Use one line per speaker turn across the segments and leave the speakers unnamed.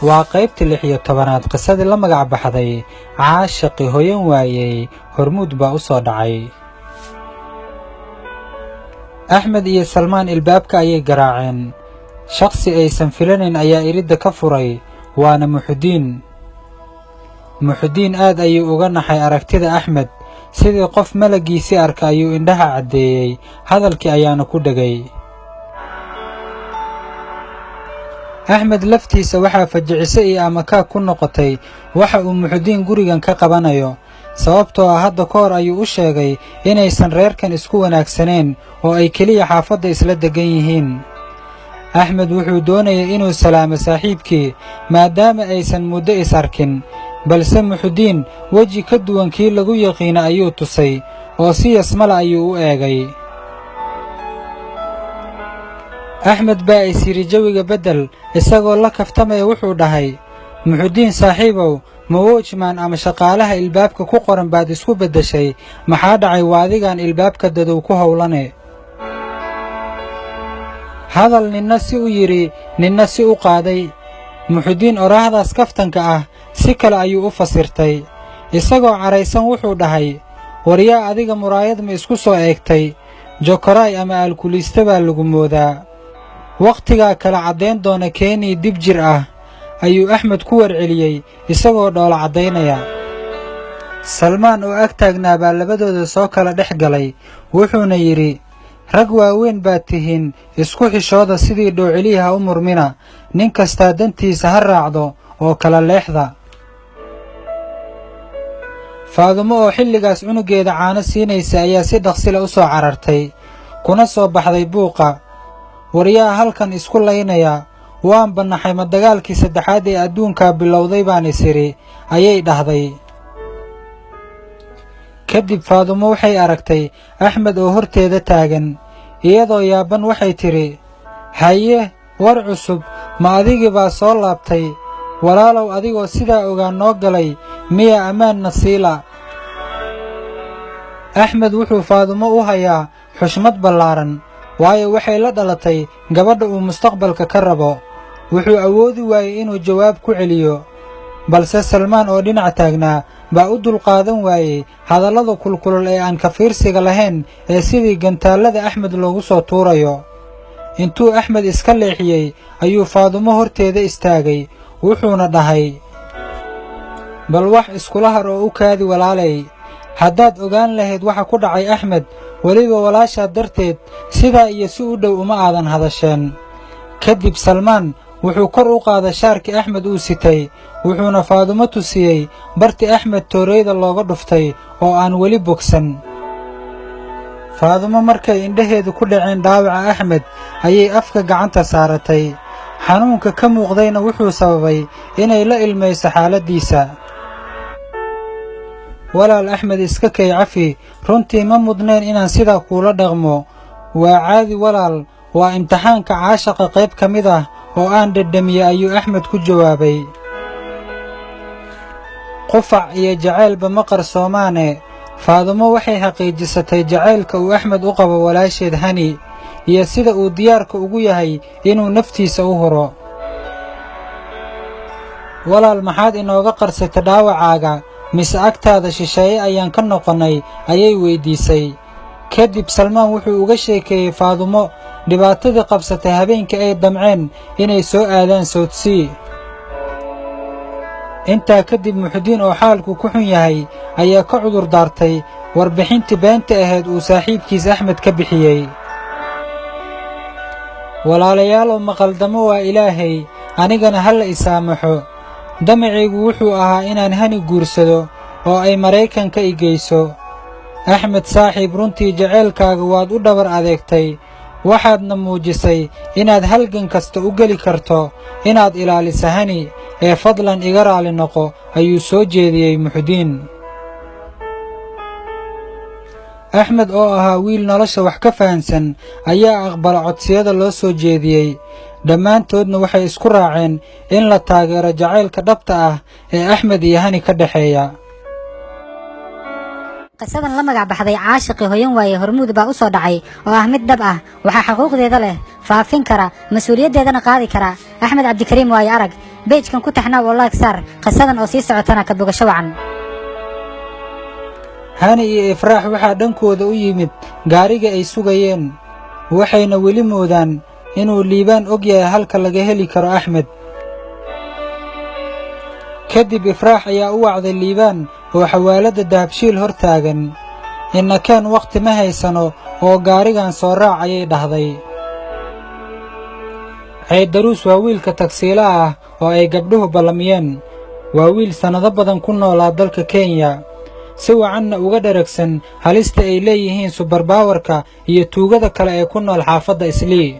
waa qaybtii 16aad qisadii la magac baxday caashaqi hooyan waayay hormuud baa u soo dhacay. axmed iyo salmaan ilbaabka ayay garaaceen. shakhsi aysan filanayn ayaa iridda ka furay, waana muxudiin. muxudiin aad ayuu uga naxay aragtida axmed, sidii qof malagiisii arka ayuu indhaha caddeeyey, hadalkii ayaana ku dhegay. axmed laftiisa waxaa fajiciso iyo amakaa ku noqotay waxa uu muxudiin gurigan ka qabanayo, sababtoo ah hadda ka hor ayuu u sheegay inaysan reerkan isku wanaagsaneen oo ay keliya xaafadda isla deggan yihiin. axmed wuxuu doonayay inuu salaamo saaxiibkii maadaama aysan muddo is arkin, balse muxudiin weji ka duwan kii lagu yaqiina ayuu tusay oo si yasmala ayuu u eegay. axmed baa is yidhi jawiga beddel, isagoo la kaftamaya wuxuu dhahay, muxudiin saaxiibow, ma wojmaan ama shaqaalaha ilbaabka ku qoran baad isku beddeshay? maxaa dhacay waadigaan ilbaabka dadow ku howlane? hadal ninna si u yidhi, ninna si u qaaday. muxudiin oraahdaas kaftanka ah si kale ayuu u fasirtay. isagoo caraysan wuxuu dhahay, waryaa adiga muraayad ma isku soo eegtay? jokoraay ama alkuliiste baa lagu moodaa. wakhtigaa kala caddayn doona keenii dib jir ah, ayuu axmed ku warceliyey isagoo dhoola caddaynaya. salmaan oo ag taagnaa baa labadooda soo kala dhex galay, wuxuuna yidhi, rag waaweyn baad tihiin, isku xishooda sidii dhoocelihi ha u murmina, nin kastaa dantiisa ha raacdo oo kala leexda. faadumo oo xilligaas cunugeeda caano siinaysa ayaa si dhaqsila u soo carartay, kuna soo baxday buuqa. waryaa halkan isku laynaya, waan bannaxay ma dagaalkii saddexaad ee adduunkaa bilowday baan isiri, ayay dhahday. kadib faadumo waxay aragtay axmed oo horteeda taagan, iyadoo yaaban waxay tidhi, haye war cusub, ma adigii baa soo laabtay? walaalow adigoo sidaa ogaa noo galay, miya ammaanna siila? axmed wuxuu faadumo u hayaa xushmad ballaaran, waayo waxay la dhalatay gabadha uu mustaqbalka ka rabo. wuxuu awoodi waayey inuu jawaab ku celiyo, balse salmaan oo dhinac taagnaa baa u dulqaadan waayey hadallada kulkulul ee aan ka fiirsiga lahayn ee sidii gantaallada axmed loogu soo tuurayo. intuu axmed iska leexiyey ayuu faadumo horteeda istaagay, wuxuuna dhahay, bal wax iskula har oo u kaadi walaalay. haddaad ogaan lahayd waxa ku dhacay axmed, weliba walaashaa darteed, sidaa iyo si u dhow uma aadan hadasheen. kadib salmaan wuxuu kor u qaaday shaarkii axmed uu sitay, wuxuuna faadumo tusiyey bartii axmed tooreyda looga dhuftay oo aan weli bogsan. faadumo markay indhaheedu ku dhaceen dhaawaca axmed ayay afka gacanta saaratay. xanuunka ka muuqdayna wuxuu sababay inay la ilmayso xaaladdiisa. walaal axmed iska kay cafi, runtii ma mudnayn inaan sidaa kuula dhaqmo. waa caadi walaal, waa imtixaanka caashaqa qayb ka mid ah oo aan dhedhamiyey, ayuu axmed ku jawaabay. qufac iyo jacaylba ma qarsoomaane, faadumo waxay xaqiijisatay jacaylka uu axmed u qabo walaasheed hani, iyo sida uu diyaarka ugu yahay inuu naftiisa u huro. walaal maxaad inooga qarsatay dhaawacaaga, mise agtaada shisheeye ayaan ka noqonnay? ayay weyddiisay. kadib salmaan wuxuu uga sheekeeyey faadumo dhibaatadii qabsatay habeenkii ay damceen inay soo aadaan soodsii. intaa kadib muxudiin oo xaalku ku xun yahay ayaa ka cudur daartay warbixintii beenta ahayd uu saaxiibkiis axmed ka bixiyey. walaalayaalow maqaldamo waa ilaahay, anigana ha la isaamaxo. damacaygu wuxuu ahaa inaan hani guursado oo ay Maraykanka i geyso. axmed saaxiib, runtii jaceylkaaga waad u dhabar adeegtay, waxaadna muujisay inaad halgan kasta u geli karto inaad ilaaliso hani, ee fadlan iga raali noqo, ayuu soo jeediyey muxudiin. axmed oo ahaa wiil nolosha wax ka fahansan ayaa aqbala codsiyada loo soo jeediyey. dhammaantoodna waxay isku raaceen in la taageero jacaylka dhabta ah ee axmed iyo hani ka dhexeeya.
qisadan la magac baxday caashaqi hooyan waaye hormuud baa u soo dhacay oo ah mid dhab ah, waxaa xuquuqdeeda leh, faafin kara, mas'uuliyaddeedana qaadi kara axmed cabdikariim waaye arag. beejkan ku taxnaa oo like saar qisadan oo sii socotana ka bogasho wacan.
hani iyo ifraax waxaa dhankooda u yimid gaariga ay sugayeen, waxayna weli moodaan inuu liibaan og yahay halka laga heli karo axmed. kadib ifraax ayaa u wacday liibaan oo xawaaladda dahabshiil hor taagan. innakeen wakhti ma haysano oo gaarigan soo raac ayay dhahday. caydaruus waa wiilka tagsiilaha ah oo ay gabdhuhu ballamiyeen. waa wiil sannado badan ku noolaa dalka Kenya, si wacanna uga dharagsan halista ay leeyihiin subarbawarka iyo tuugada kale ee ku nool xaafadda Islii.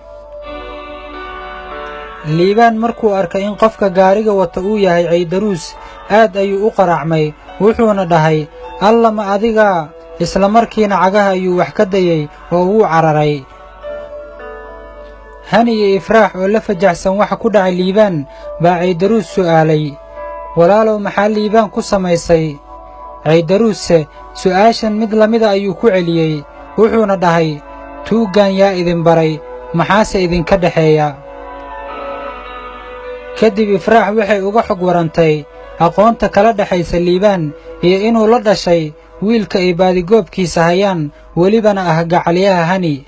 liibaan markuu arkay in qofka gaariga wata uu yahay caydaruus, aad ayuu u qaraacmay, wuxuuna dhahay, alla ma adigaa? isla markiina cagaha ayuu wax ka dayay oo wuu cararay. hani iyo ifraax oo la fajaxsan waxa ku dhacay liibaan baa caydaruus su'aalay, walaalow maxaa liibaan ku samaysay? caydaruusse su'aashan mid la mida ayuu ku celiyey, wuxuuna dhahay, tuuggan yaa idin baray, maxaase idinka dhexeeya? kadib ifraax waxay uga xog warantay aqoonta kala dhexaysa liibaan iyo inuu la dhashay wiilka ay baadigoobkiisa hayaan, welibana ah gacalyaha hani.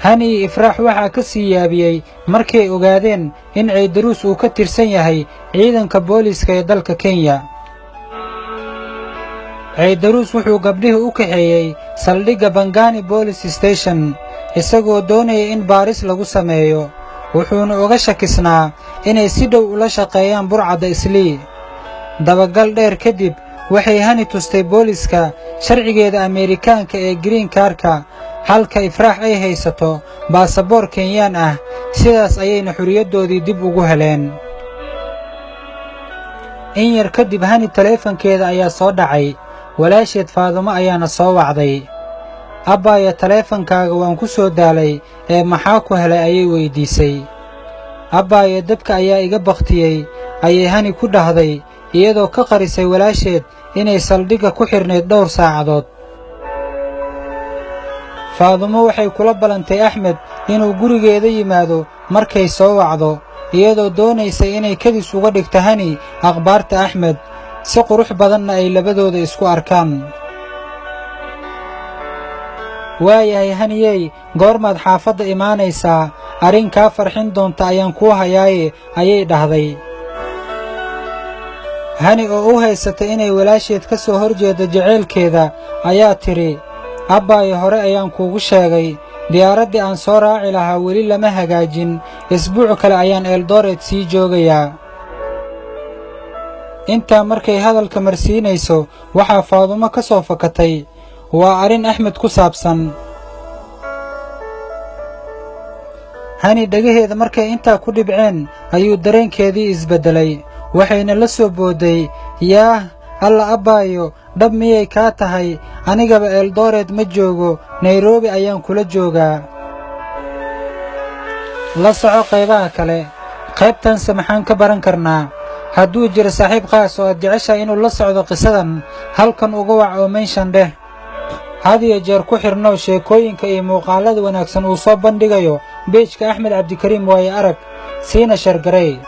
hani iyo ifraax waxaa ka sii yaabiyey markay ogaadeen in caydaruus uu ka tirsan yahay ciidanka booliiska ee dalka Kenya. caydaruus wuxuu gabdhihii u kaxeeyey saldhigga Bangani Police Station isagoo doonaya in baaris lagu sameeyo, wuxuuna uga shakisnaa inay si dhow ula shaqeeyaan burcadda Islii. dabagal dheer kadib waxay hani tustay booliiska sharcigeeda Ameerikaanka ee green cardka, halka ifraax ay haysato baasaboor Kenyaan ah, sidaas ayayna xuriyaddoodii dib ugu heleen. in yar kadib hani taleefankeeda ayaa soo dhacay, walaasheed Faadumo ayaana soo wacday. abbaaya taleefankaaga waan ku soo daalay ee maxaa ku helay ayay weydiisay. abbaaya dabka ayaa iga bakhtiyey ayay hani ku dhahday, iyadoo ka qarisay walaasheed inay saldhigga ku xirnayd dhowr saacadood. faadumo waxay kula ballantay axmed inuu gurigeeda yimaado markay soo wacdo, iyadoo doonaysay inay kadis uga dhigto hani akhbaarta axmed, si qurux badanna ay labadooda isku arkaan. waayahay haniyey, goormaad xaafadda imaanaysaa? arrin kaa farxin doonta ayaan kuu hayaaye ayay dhahday. hani oo u haysatay inay walaasheed ka soo horjeeddo jaceylkeeda ayaa tidhi, abbaayo hore ayaan kuugu sheegay, diyaaraddii aan soo raaci lahaa weli lama hagaajin, isbuuc kale ayaan eldoret sii joogayaa. intaa markay hadalka marsiinayso waxaa Faadumo ka soo fakatay, waa arrin axmed ku saabsan. hani dhagaheeda markay intaa ku dhibceen ayuu dareenkeedii isbeddelay, waxayna la soo boodday, yaah alla abbaayo, dhab miyay kaa tahay? anigaba eldoret ma joogo, nairobi ayaan kula joogaa. la soco qaybaha kale. qaybtanse maxaan ka baran karnaa? hadduu jiro saaxiib qaas oo aad jeceshahay inuu la socdo qisadan, halkan uga wac oo menshan dheh. had iyo jeer ku xirnow sheekooyinka iyo muuqaalada wanaagsan uu soo bandhigayo beejka Axmed Cabdikariim waaye arag, siina shargarey.